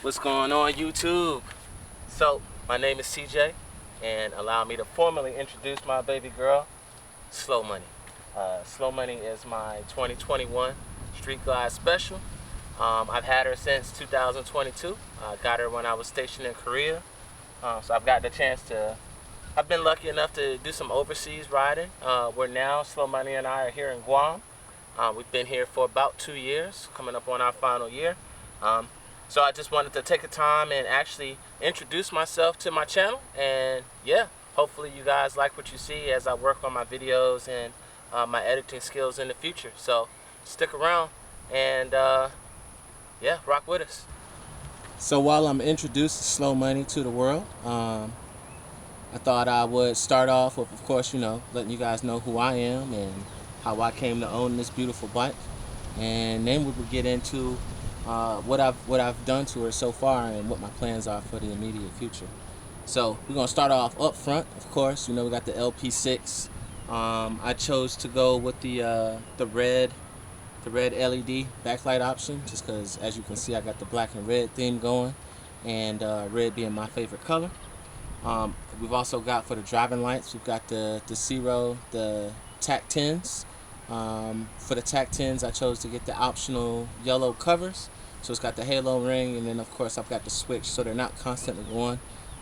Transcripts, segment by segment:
What's going on, YouTube? So, my name is CJ, and allow me to formally introduce my baby girl, SlowMoney. SlowMoney is my 2021 Street Glide Special. I've had her since 2022. I got her when I was stationed in Korea. So I've got the chance to, I've been lucky enough to do some overseas riding. We're now, SlowMoney and I are here in Guam. We've been here for about 2 years, coming up on our final year. So I just wanted to take a time and actually introduce myself to my channel, and yeah, hopefully you guys like what you see as I work on my videos and my editing skills in the future. So stick around and yeah, rock with us. So while I'm introducing SlowMoney to the world, I thought I would start off with, of course, letting you guys know who I am and how I came to own this beautiful bike, and then we will get into what I've done to her so far and what my plans are for the immediate future. So we're gonna start off up front. Of course, we got the LP6. I chose to go with the red LED backlight option just because, as you can see, I got the black and red theme going, and red being my favorite color. We've also got, for the driving lights, we've got the Zero, the TAC 10s. For the TAC 10s, I chose to get the optional yellow covers. So it's got the halo ring, and then of course I've got the switch so they're not constantly on.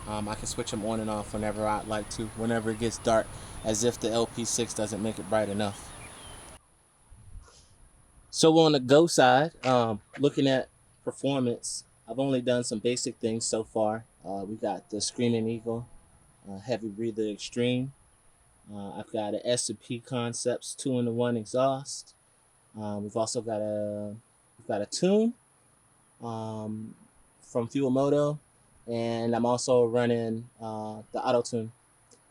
I can switch them on and off whenever I'd like to, whenever it gets dark, as if the LP6 doesn't make it bright enough. So on the go side, looking at performance, I've only done some basic things so far. We got the Screaming Eagle Heavy Breather Extreme. I've got a S&P Concepts 2-in-1 exhaust. We've also got a tune from Fuel Moto, and I'm also running the auto tune.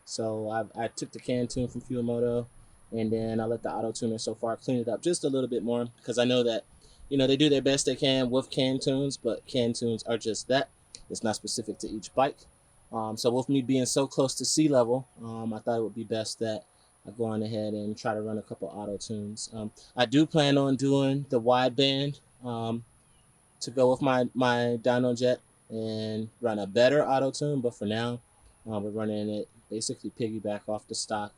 So I took the can tune from Fuel Moto, and then I let the auto tuner so far clean it up just a little bit more, because I know that they do their best they can with can tunes, but can tunes are just that. It's not specific to each bike. So with me being so close to sea level, I thought it would be best that I go on ahead and try to run a couple auto tunes. I do plan on doing the wideband to go with my dyno jet and run a better auto tune, but for now, we're running it basically piggyback off the stock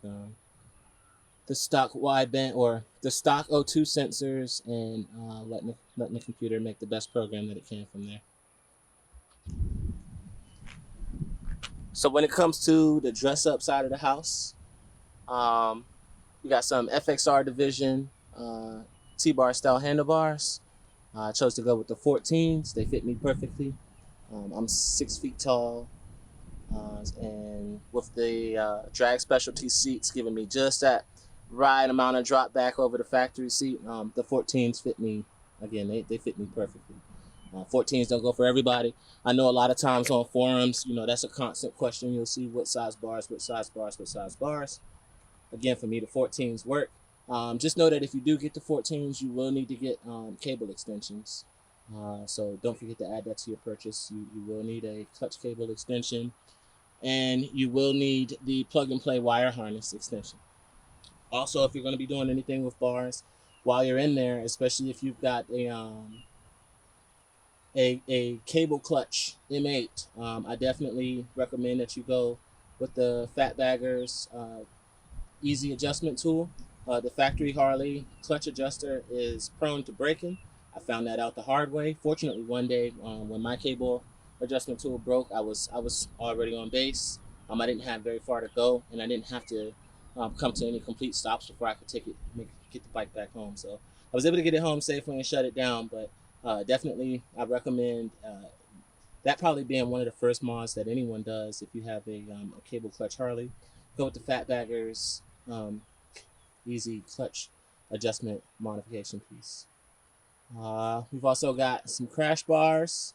wideband, or the stock O2 sensors, and letting the computer make the best program that it can from there. So when it comes to the dress up side of the house, we got some FXR division T-bar style handlebars. I chose to go with the 14s. They fit me perfectly. I'm 6 feet tall, and with the drag specialty seats giving me just that right amount of drop back over the factory seat, the 14s fit me. Again, they fit me perfectly. 14s don't go for everybody. I know a lot of times on forums, that's a constant question. You'll see what size bars, what size bars, what size bars. Again, for me, the 14s work. Just know that if you do get the 14s, you will need to get cable extensions. So don't forget to add that to your purchase. You will need a clutch cable extension, and you will need the plug-and-play wire harness extension. Also, if you're going to be doing anything with bars while you're in there, especially if you've got a cable clutch M8, I definitely recommend that you go with the Fatbagger's easy adjustment tool. The factory Harley clutch adjuster is prone to breaking. I found that out the hard way. Fortunately, one day when my cable adjustment tool broke, I was already on base. I didn't have very far to go, and I didn't have to come to any complete stops before I could get the bike back home. So I was able to get it home safely and shut it down. But definitely, I recommend that probably being one of the first mods that anyone does if you have a cable clutch Harley. Go with the Fatbagger's easy clutch adjustment modification piece. We've also got some crash bars,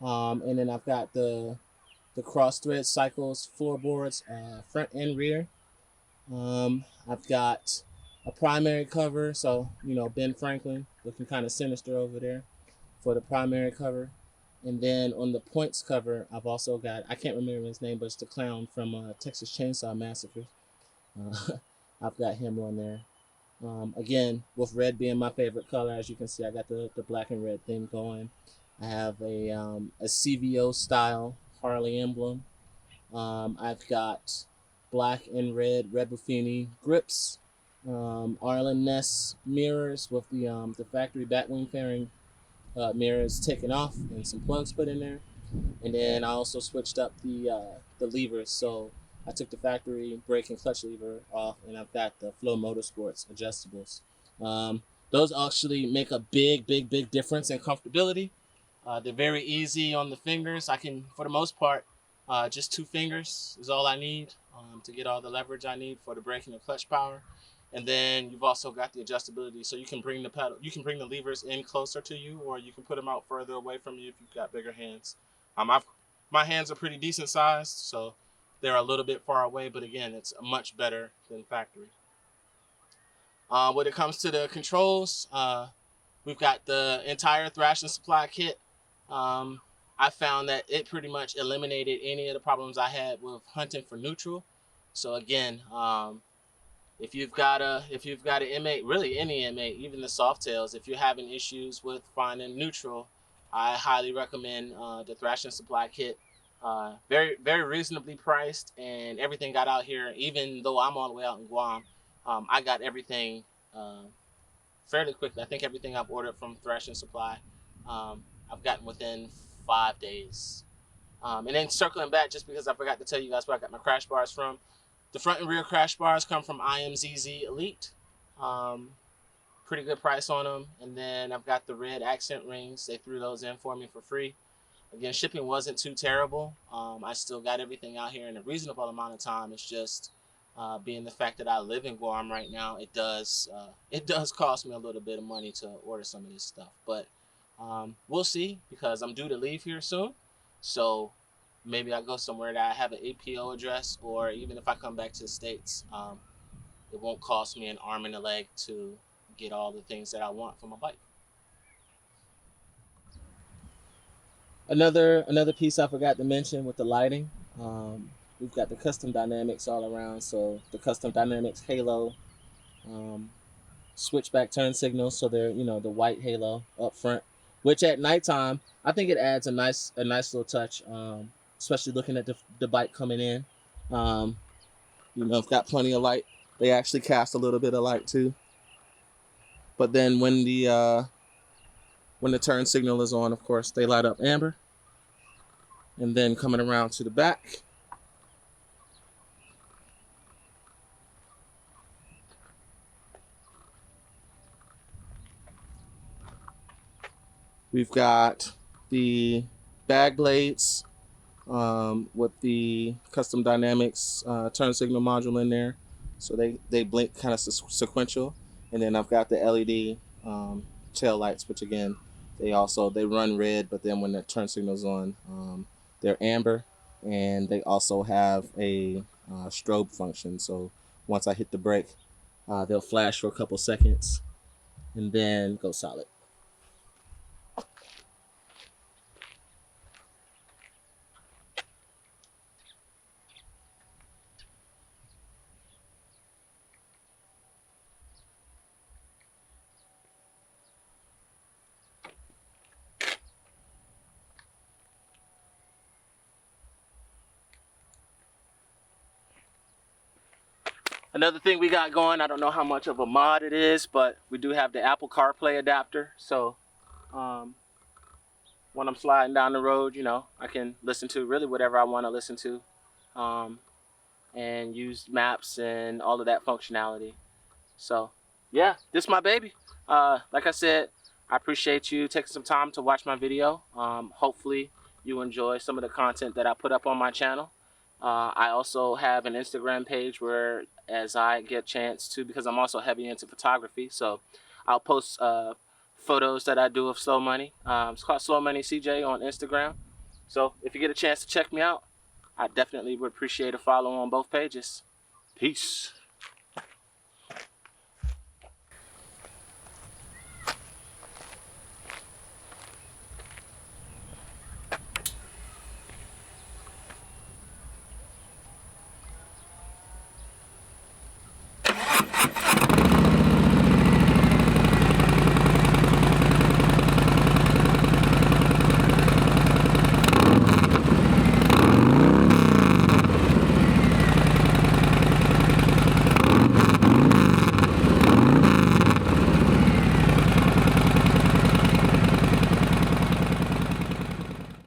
and then I've got the cross thread cycles floorboards, front and rear. I've got a primary cover, so Ben Franklin looking kind of sinister over there for the primary cover. And then on the points cover, I've also got, I can't remember his name, but it's the clown from Texas Chainsaw Massacre. I've got him on there. Again, with red being my favorite color, as you can see, I got the black and red theme going. I have a CVO style Harley emblem. I've got black and red Buffini grips, Arlen Ness mirrors with the factory batwing fairing mirrors taken off and some plugs put in there. And then I also switched up the levers. So I took the factory brake and clutch lever off, and I've got the Flow Motorsports adjustables. Those actually make a big difference in comfortability. They're very easy on the fingers. I can, for the most part, just 2 fingers is all I need to get all the leverage I need for the brake and the clutch power. And then you've also got the adjustability, so you can bring the levers in closer to you, or you can put them out further away from you if you've got bigger hands. My hands are pretty decent sized, so they're a little bit far away, but again, it's much better than factory. When it comes to the controls, we've got the entire Thrash and Supply kit. I found that it pretty much eliminated any of the problems I had with hunting for neutral. So again, if you've got an M8, really any M8, even the Softails, if you're having issues with finding neutral, I highly recommend the Thrash and Supply kit. Very reasonably priced, and everything got out here. Even though I'm all the way out in Guam, I got everything fairly quickly. I think everything I've ordered from Thrash and Supply, I've gotten within 5 days. And then circling back, just because I forgot to tell you guys where I got my crash bars from. The front and rear crash bars come from IMZZ Elite. Pretty good price on them. And then I've got the red accent rings. They threw those in for me for free. Again, shipping wasn't too terrible. I still got everything out here in a reasonable amount of time. It's just being the fact that I live in Guam right now, it does cost me a little bit of money to order some of this stuff. But we'll see, because I'm due to leave here soon. So maybe I go somewhere that I have an APO address, or even if I come back to the States, it won't cost me an arm and a leg to get all the things that I want for my bike. Another piece I forgot to mention with the lighting, we've got the custom dynamics all around. So the custom dynamics halo, switchback turn signals, so they're the white halo up front, which at nighttime I think it adds a nice little touch, especially looking at the bike coming in. I've got plenty of light. They actually cast a little bit of light too. But then when the turn signal is on, of course, they light up amber. And then coming around to the back, we've got the bag blades with the custom dynamics turn signal module in there. So they blink kind of sequential. And then I've got the LED tail lights, which again, they run red, but then when the turn signal's on, they're amber. And they also have a strobe function. So once I hit the brake, they'll flash for a couple seconds and then go solid. Another thing we got going, I don't know how much of a mod it is, but we do have the Apple CarPlay adapter. So when I'm sliding down the road, I can listen to really whatever I want to listen to, and use maps and all of that functionality. So yeah, this is my baby. Like I said, I appreciate you taking some time to watch my video. Hopefully you enjoy some of the content that I put up on my channel. I also have an Instagram page where, as I get a chance to, because I'm also heavy into photography, so I'll post photos that I do of SlowMoney. It's called SlowMoney CJ on Instagram. So if you get a chance to check me out, I definitely would appreciate a follow on both pages. Peace.